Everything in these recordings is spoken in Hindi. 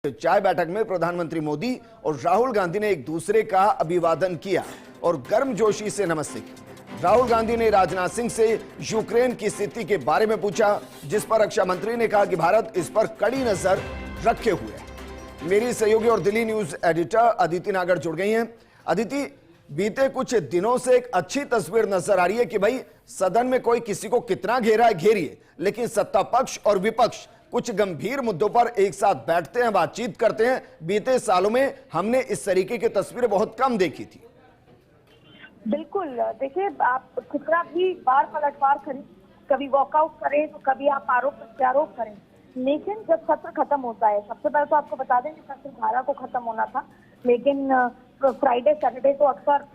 चाय बैठक में प्रधानमंत्री मोदी और राहुल गांधी ने एक दूसरे का अभिवादन किया और गर्मजोशी से नमस्ते किया। राहुल गांधी ने राजनाथ सिंह से यूक्रेन की स्थिति के बारे में पूछा, जिस पर रक्षा मंत्री ने कहा कि भारत इस पर कड़ी नजर रखे हुए है। मेरी सहयोगी और दिल्ली न्यूज एडिटर अदिति नागर जुड़ गई हैं। अदिति, बीते कुछ दिनों से एक अच्छी तस्वीर नजर आ रही है कि भाई सदन में कोई किसी को कितना घेरा है घेरिए, लेकिन सत्ता पक्ष और विपक्ष कुछ गंभीर मुद्दों पर एक साथ बैठते हैं, बातचीत करते हैं। बीते सालों में हमने इस तरीके की तस्वीरें बहुत कम देखी थी। बिल्कुल, देखिए आप कितना भी बार पलटवार करें, कभी वॉकआउट करें तो कभी आप आरोप प्रत्यारोप करें, लेकिन जब सत्र खत्म होता है, सबसे पहले तो आपको बता दें कि सत्र 12 को खत्म होना था, लेकिन फ्राइडे सैटरडे तो अक्सर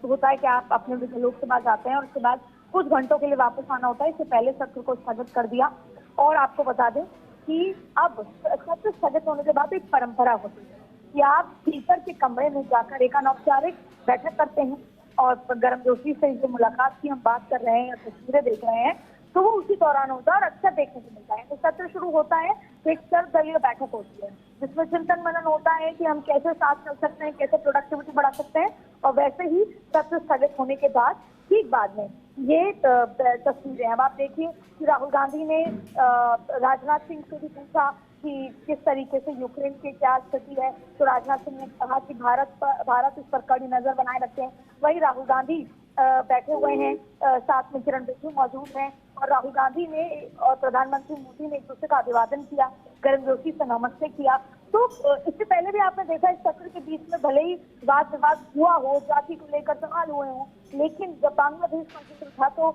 होता है कि आप अपने लोकसभा जाते हैं और उसके बाद कुछ घंटों के लिए वापस आना होता है। इससे पहले सत्र को स्थगित कर दिया और आपको बता दें कि अब सत्र स्थगित होने के बाद एक परंपरा होती है कि आप स्पीकर के कमरे में जाकर एक अनौपचारिक बैठक करते हैं और गर्मजोशी से जो मुलाकात की हम बात कर रहे हैं या तस्वीरें देख रहे हैं, तो वो उसी दौरान होता है और अक्सर देखने को मिलता है। तो सत्र शुरू होता है तो एक सर्वदलीय बैठक होती है जिसमें चिंतन मनन होता है कि हम कैसे साथ चल सकते हैं, कैसे प्रोडक्टिविटी बढ़ा सकते हैं। और वैसे ही सत्र स्थगित होने के बाद ठीक बाद में ये तस्वीरें हैं। अब आप देखिए कि राहुल गांधी ने राजनाथ सिंह से भी पूछा कि किस तरीके से यूक्रेन की क्या स्थिति है, तो राजनाथ सिंह ने कहा कि भारत इस पर कड़ी नजर बनाए रखते हैं। वही राहुल गांधी बैठे हुए हैं, साथ में किरण रिजिजू मौजूद हैं और राहुल गांधी ने और प्रधानमंत्री मोदी ने एक दूसरे का अभिवादन किया, गर्मजोशी से नमस्ते किया। तो इससे पहले भी आपने देखा इस सत्र के बीच में भले ही वाद विवाद हुआ हो, जाति को लेकर सवाल हुए हों, लेकिन जब बांग्लादेश का जिक्र था तो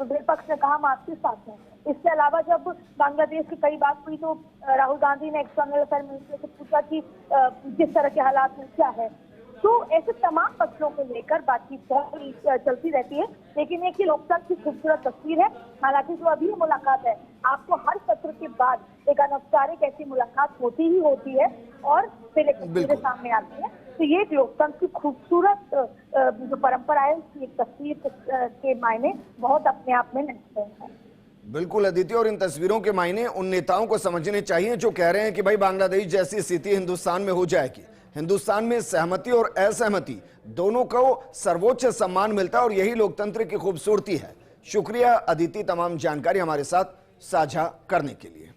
विपक्ष ने कहा हम आपके साथ हैं। इसके अलावा जब बांग्लादेश की कई बात हुई तो राहुल गांधी ने एक्सटर्नल अफेयर मिनिस्टर से पूछा कि किस तरह के हालात में क्या है। तो ऐसे तमाम पक्षों को लेकर बातचीत चलती रहती है, लेकिन एक ही लोकतंत्र की खूबसूरत तस्वीर है। हालांकि जो अभी मुलाकात है, आपको हर सत्र के बाद एक अनौपचारिक ऐसी मुलाकात होती ही होती है और फिर एक तस्वीरें सामने आती है। तो ये एक लोकतंत्र की खूबसूरत जो परंपरा है, उसकी एक तस्वीर के मायने बहुत अपने आप में निकलते हैं। बिल्कुल अदिति, और इन तस्वीरों के मायने उन नेताओं को समझने चाहिए जो कह रहे हैं कि भाई बांग्लादेश जैसी स्थिति हिंदुस्तान में हो जाएगी। हिंदुस्तान में सहमति और असहमति दोनों को सर्वोच्च सम्मान मिलता है और यही लोकतंत्र की खूबसूरती है। शुक्रिया अदिति, तमाम जानकारी हमारे साथ साझा करने के लिए।